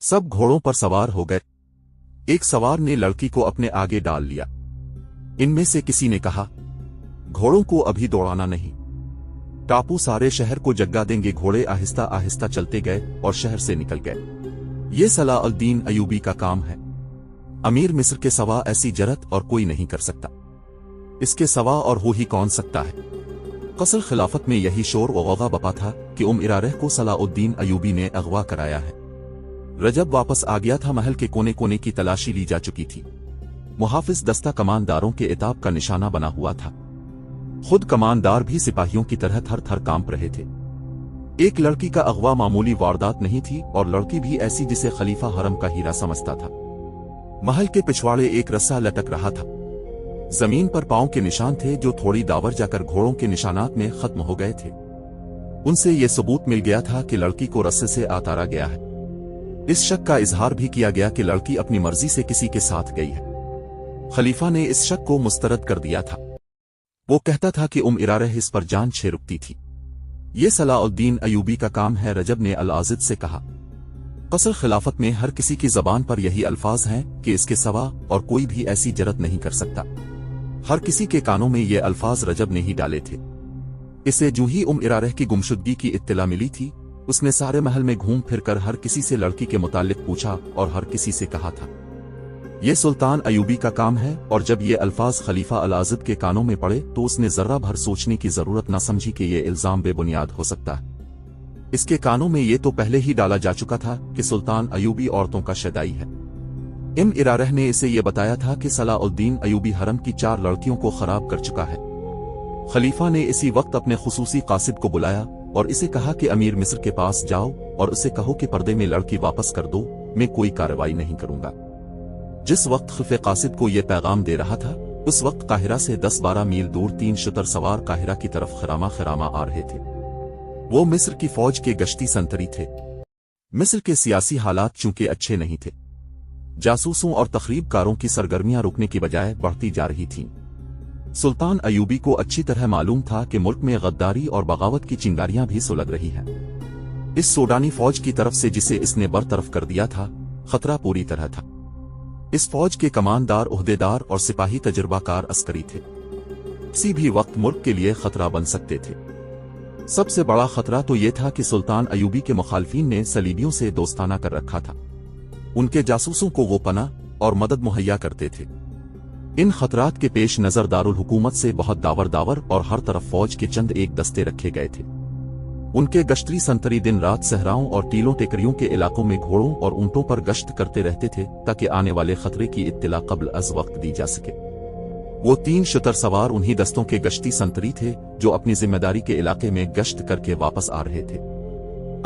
सब घोड़ों पर सवार हो गए। एक सवार ने लड़की को अपने आगे डाल लिया। इनमें से किसी ने कहा, घोड़ों को अभी दौड़ाना नहीं, टापू सारे शहर को जगा देंगे। घोड़े आहिस्ता आहिस्ता चलते गए और शहर से निकल गए। ये सलाउद्दीन अयूबी का काम है। अमीर मिस्र के सवा ऐसी जरत और कोई नहीं कर सकता। इसके सवा और हो ही कौन सकता है। कसर खिलाफत में यही शोर व गौगा बपा था कि इरारह को सलाउद्दीन अयूबी ने अगवा कराया है। रजब वापस आ गया था। महल के कोने कोने की तलाशी ली जा चुकी थी। मुहाफिज दस्ता कमानदारों के इताब का निशाना बना हुआ था। खुद कमानदार भी सिपाहियों की तरह थर थर कांप रहे थे। एक लड़की का अगवा मामूली वारदात नहीं थी और लड़की भी ऐसी जिसे खलीफा हरम का हीरा समझता था। महल के पिछवाड़े एक रस्सा लटक रहा था। जमीन पर पांव के निशान थे जो थोड़ी दावर जाकर घोड़ों के निशानात में खत्म हो गए थे। उनसे यह सबूत मिल गया था कि लड़की को रस्से से उतारा गया है। इस शक का इजहार भी किया गया कि लड़की अपनी मर्जी से किसी के साथ गई है। खलीफा ने इस शक को मुस्तरद कर दिया था। वो कहता था कि इरारह इस पर जान छे रुकती थी। ये सलाउद्दीन अयूबी का काम है। रजब ने अल-आजिद से कहा, कसर खिलाफत में हर किसी की जबान पर यही अल्फाज हैं कि इसके सवा और कोई भी ऐसी जरत नहीं कर सकता। हर किसी के कानों में ये अल्फाज रजब ने ही डाले थे। इसे जूं ही इरारह की गुमशुदगी की इत्तला मिली थी, उसने सारे महल में घूम फिर कर हर किसी से लड़की के मुतालिक पूछा और हर किसी से कहा था, यह सुल्तान अयूबी का काम है। और जब ये अल्फाज खलीफा अल-आजिद के कानों में पड़े तो उसने जर्रा भर सोचने की जरूरत न समझी कि यह इल्जाम बेबुनियाद हो सकता है। इसके कानों में ये तो पहले ही डाला जा चुका था कि सुल्तान अयूबी औरतों का शदाई है। इरारह ने इसे ये बताया था कि सलाउद्दीन अयूबी हरम की 4 लड़कियों को खराब कर चुका है। खलीफा ने इसी वक्त अपने खुसूसी कासिद को बुलाया और इसे कहा कि अमीर मिस्र के पास जाओ और उसे कहो कि पर्दे में लड़की वापस कर दो, मैं कोई कार्रवाई नहीं करूंगा। जिस वक्त खुफे कासिद को यह पैगाम दे रहा था, उस वक्त काहिरा से 10-12 मील दूर 3 शुतर सवार काहिरा की तरफ खरामा खरामा आ रहे थे। वो मिस्र की फौज के गश्ती संतरी थे। मिस्र के सियासी हालात चूंकि अच्छे नहीं थे, जासूसों और तखरीबकारों की सरगर्मियां रुकने की बजाय बढ़ती जा रही थीं। सुल्तान अयूबी को अच्छी तरह मालूम था कि मुल्क में गद्दारी और बगावत की चिंगारियां भी सुलग रही हैं। इस सूडानी फौज की तरफ से जिसे इसने बरतरफ कर दिया था, खतरा पूरी तरह था। इस फौज के कमानदार, ओहदेदार और सिपाही तजुर्बाकार अस्करी थे। किसी भी वक्त मुल्क के लिए खतरा बन सकते थे। सबसे बड़ा खतरा तो यह था कि सुल्तान अयूबी के मुखालफीन ने सलीबियों से दोस्ताना कर रखा था। उनके जासूसों को वो पनाह और मदद मुहैया करते थे। इन खतरात के पेश नजर दारुल हुकूमत से बहुत दावर और हर तरफ फौज के चंद एक दस्ते रखे गए थे। उनके गश्तरी संतरी दिन रात सहराओं और टीलों टेकरियों के इलाकों में घोड़ों और ऊंटों पर गश्त करते रहते थे ताकि आने वाले खतरे की इत्तिला कब्ल अज वक्त दी जा सके। वो 3 शुतर सवार उन्हीं दस्तों के गश्ती संतरी थे जो अपनी जिम्मेदारी के इलाके में गश्त करके वापस आ रहे थे।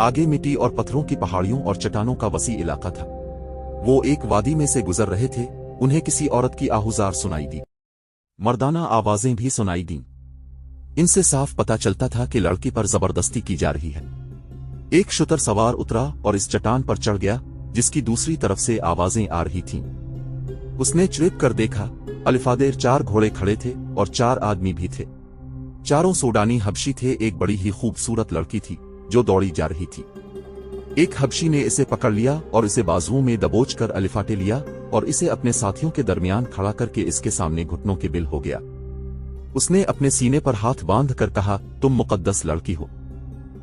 आगे मिट्टी और पत्थरों की पहाड़ियों और चट्टानों का वसी इलाका था। वो एक वादी में से गुजर रहे थे। उन्हें किसी औरत की आहुजार सुनाई दी। मर्दाना आवाजें भी सुनाई दीं। इनसे साफ पता चलता था कि लड़की पर जबरदस्ती की जा रही है। एक शुतर सवार उतरा और इस चट्टान पर चढ़ गया जिसकी दूसरी तरफ से आवाजें आ रही थीं। उसने चिड़िप कर देखा, अलिफादेर 4 घोड़े खड़े थे और 4 आदमी भी थे। चारों सूडानी हबशी थे। एक बड़ी ही खूबसूरत लड़की थी जो दौड़ी जा रही थी। एक हबशी ने इसे पकड़ लिया और इसे बाजुओं में दबोच कर अलिफाटे लिया और इसे अपने साथियों के दरमियान खड़ा करके इसके सामने घुटनों के बिल हो गया। उसने अपने सीने पर हाथ बांध कर कहा, तुम मुकद्दस लड़की हो,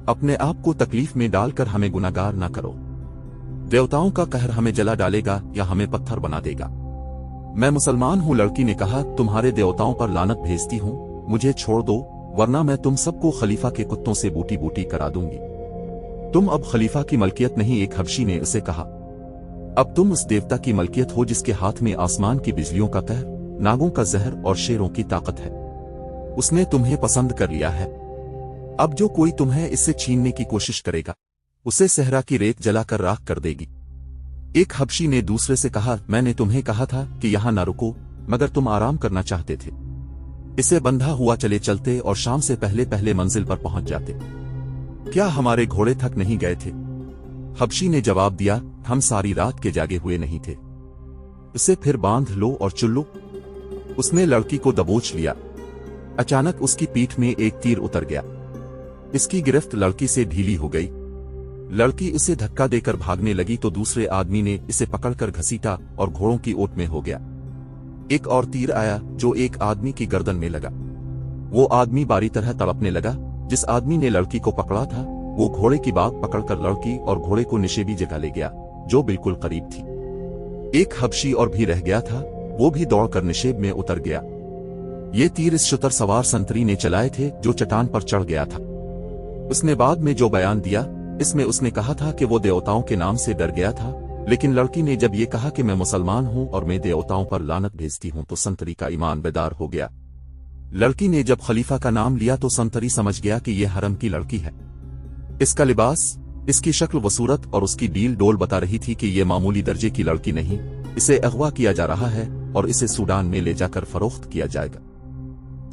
अपने आप को तकलीफ में डालकर हमें गुनाहगार न करो। देवताओं का कहर हमें जला डालेगा या हमें पत्थर बना देगा। मैं मुसलमान हूं। लड़की ने कहा, तुम्हारे देवताओं पर लानत भेजती हूं, मुझे छोड़ दो वरना मैं तुम सबको खलीफा के कुत्तों से बूटी बूटी करा दूंगी। तुम अब खलीफा की मलकियत नहीं। एक हबशी ने उसे कहा, अब तुम उस देवता की मलकियत हो जिसके हाथ में आसमान की बिजलियों का कहर, नागों का जहर और शेरों की ताकत है। उसने तुम्हें पसंद कर लिया है। अब जो कोई तुम्हें इससे छीनने की कोशिश करेगा उसे सहरा की रेत जलाकर राख कर देगी। एक हबशी ने दूसरे से कहा, मैंने तुम्हें कहा था कि यहां न रुको मगर तुम आराम करना चाहते थे। इसे बंधा हुआ चले चलते और शाम से पहले पहले मंजिल पर पहुंच जाते। क्या हमारे घोड़े थक नहीं गए थे? हबशी ने जवाब दिया, हम सारी रात के जागे हुए नहीं थे। इसे फिर बांध लो और चुल्लो। उसने लड़की को दबोच लिया। अचानक उसकी पीठ में एक तीर उतर गया। इसकी गिरफ्त लड़की से ढीली हो गई। लड़की उसे धक्का देकर भागने लगी तो दूसरे आदमी ने इसे पकड़कर घसीटा और घोड़ों की ओट में हो गया। एक और तीर आया जो एक आदमी की गर्दन में लगा। वो आदमी बारी तरह तड़पने लगा। जिस आदमी ने लड़की को पकड़ा था वो घोड़े की बाग पकड़कर लड़की और घोड़े को निशेबी जगह ले गया जो बिल्कुल करीब थी। एक हबशी और भी रह गया था, वो भी दौड़कर निशेब में उतर गया। ये तीर इस शुतर सवार संतरी ने चलाए थे जो चट्टान पर चढ़ गया था। उसने बाद में जो बयान दिया इसमें उसने कहा था कि वो देवताओं के नाम से डर गया था, लेकिन लड़की ने जब ये कहा कि मैं मुसलमान हूं और मैं देवताओं पर लानत भेजती हूं तो संतरी का ईमान बेदार हो गया। लड़की ने जब खलीफा का नाम लिया तो संतरी समझ गया कि ये हरम की लड़की है। इसका लिबास, इसकी शक्ल व सूरत और उसकी डील डोल बता रही थी कि ये मामूली दर्जे की लड़की नहीं, इसे अगवा किया जा रहा है और इसे सूडान में ले जाकर फरोख्त किया जाएगा।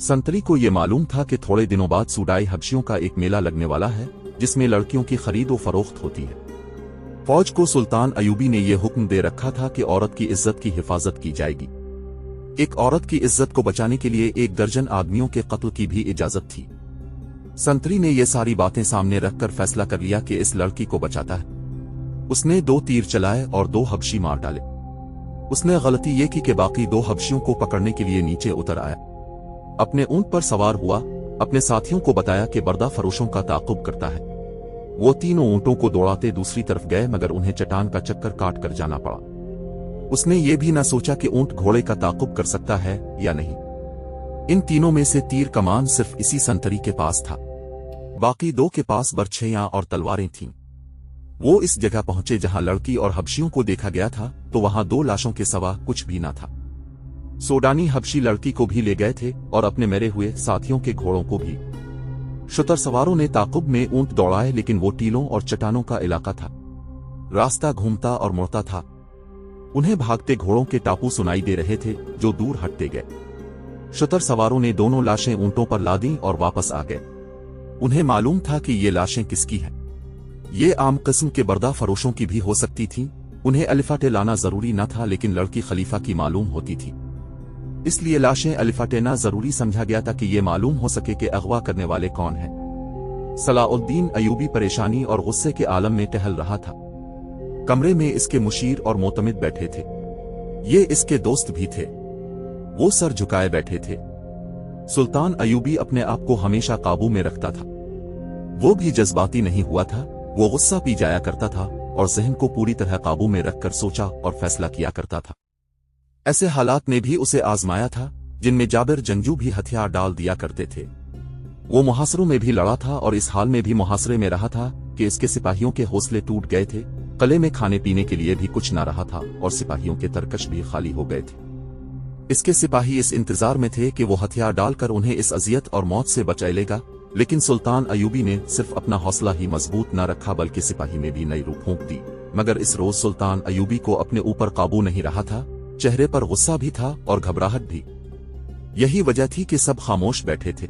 संतरी को ये मालूम था कि थोड़े दिनों बाद सूडाई हबशियों का एक मेला लगने वाला है जिसमें लड़कियों की खरीद व फरोख्त होती है। फौज को सुल्तान अयूबी ने यह हुक्म दे रखा था कि औरत की इज्जत की हिफाजत की जाएगी। एक औरत की इज्जत को बचाने के लिए 1 दर्जन आदमियों के कत्ल की भी इजाजत थी। संतरी ने ये सारी बातें सामने रखकर फैसला कर लिया कि इस लड़की को बचाता है। उसने 2 तीर चलाए और 2 हबशी मार डाले। उसने गलती ये की कि बाकी 2 हबशियों को पकड़ने के लिए नीचे उतर आया, अपने ऊंट पर सवार हुआ, अपने साथियों को बताया कि बर्दा फरोशों का ताक़ुब करता है। वो तीनों ऊंटों को दौड़ाते दूसरी तरफ गए मगर उन्हें चट्टान का चक्कर काट कर जाना पड़ा। उसने ये भी न सोचा कि ऊंट घोड़े का ताक़ुब कर सकता है या नहीं। इन तीनों में से तीर कमान सिर्फ इसी संतरी के पास था, बाकी 2 के पास बर्छियां और तलवारें थीं। वो इस जगह पहुंचे जहां लड़की और हबशियों को देखा गया था तो वहां 2 लाशों के सिवा कुछ भी न था। सोडानी हबशी लड़की को भी ले गए थे और अपने मरे हुए साथियों के घोड़ों को भी। शुतर सवारों ने ताकुब में ऊंट दौड़ाए लेकिन वो टीलों और चट्टानों का इलाका था, रास्ता घूमता और मुड़ता था। उन्हें भागते घोड़ों के टापू सुनाई दे रहे थे जो दूर हटते गए। शुतर सवारों ने दोनों लाशें ऊंटों पर लादी और वापस आ गए। उन्हें मालूम था कि ये लाशें किसकी हैं। ये आम किस्म के बर्दा फरोशों की भी हो सकती थीं। उन्हें अलिफाटे लाना जरूरी न था, लेकिन लड़की खलीफा की मालूम होती थी, इसलिए लाशें अलिफाटेना जरूरी समझा गया था कि ये मालूम हो सके कि अगवा करने वाले कौन हैं। सलाउद्दीन अयूबी परेशानी और गुस्से के आलम में टहल रहा था। कमरे में इसके मुशीर और मोतमिद बैठे थे। ये इसके दोस्त भी थे। वो सर झुकाए बैठे थे। सुल्तान अयूबी अपने आप को हमेशा काबू में रखता था। वो भी जज्बाती नहीं हुआ था। वो गुस्सा पी जाया करता था और जहन को पूरी तरह काबू में रखकर सोचा और फैसला किया करता था। ऐसे हालात ने भी उसे आजमाया था जिनमें जाबिर जंगजू भी हथियार डाल दिया करते थे। वो मुहासरों में भी लड़ा था और इस हाल में भी मुहासरे में रहा था कि इसके सिपाहियों के हौसले टूट गए थे, कले में खाने पीने के लिए भी कुछ न रहा था और सिपाहियों के तरकश भी खाली हो गए थे। इसके सिपाही इस इंतजार में थे कि वो हथियार डालकर उन्हें इस अजियत और मौत से बचाएगा, लेकिन सुल्तान अयूबी ने सिर्फ अपना हौसला ही मजबूत न रखा बल्कि सिपाही में भी नई रूह फूंक दी। मगर इस रोज सुल्तान अयूबी को अपने ऊपर काबू नहीं रहा था। चेहरे पर गुस्सा भी था और घबराहट भी। यही वजह थी कि सब खामोश बैठे थे।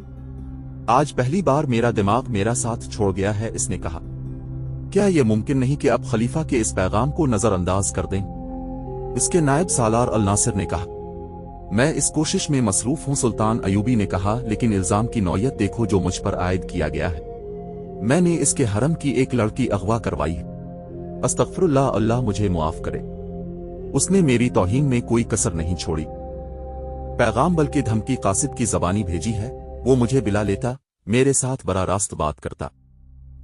आज पहली बार मेरा दिमाग मेरा साथ छोड़ गया है, इसने कहा। क्या यह मुमकिन नहीं कि अब खलीफा के इस पैगाम को नजरअंदाज कर दें? इसके नायब सालार अल नासिर ने कहा। मैं इस कोशिश में मसरूफ हूं, सुल्तान अयूबी ने कहा, लेकिन इल्जाम की नौयत देखो जो मुझ पर आयद किया गया है। मैंने इसके हरम की एक लड़की अगवा करवाई है। अस्तगफिरुल्लाह, अल्लाह मुझे मुआफ करे। उसने मेरी तौहीन में कोई कसर नहीं छोड़ी। पैगाम बल्कि धमकी कासिद की जबानी भेजी है। वो मुझे बिला लेता, मेरे साथ बरा रास्त बात करता।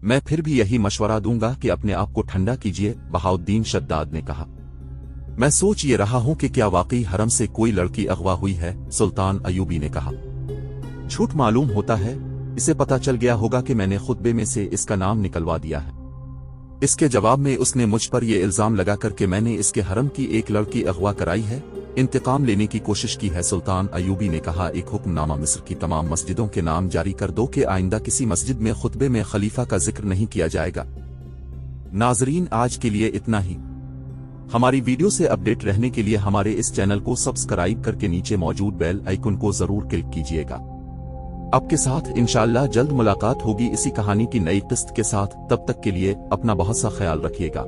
मैं फिर भी यही मशवरा दूंगा कि अपने आप को ठंडा कीजिए, बहाउद्दीन शद्दाद ने कहा। मैं सोच ये रहा हूं कि क्या वाकई हरम से कोई लड़की अगवा हुई है, सुल्तान अयूबी ने कहा। झूठ मालूम होता है, इसे पता चल गया होगा कि मैंने खुतबे में से इसका नाम निकलवा दिया है। इसके जवाब में उसने मुझ पर यह इल्जाम लगाकर कि मैंने इसके हरम की एक लड़की अगवा कराई है, इंतकाम लेने की कोशिश की है। सुल्तान अयूबी ने कहा, एक हुक्मनामा मिस्र की तमाम मस्जिदों के नाम जारी कर दो कि आइंदा किसी मस्जिद में खुतबे में खलीफा का जिक्र नहीं किया जाएगा। नाजरीन, आज के लिए इतना ही। हमारी वीडियो से अपडेट रहने के लिए हमारे इस चैनल को सब्सक्राइब करके नीचे मौजूद बेल आइकन को जरूर क्लिक कीजिएगा। आपके साथ इंशाअल्लाह जल्द मुलाकात होगी इसी कहानी की नई किस्त के साथ। तब तक के लिए अपना बहुत सा ख्याल रखिएगा।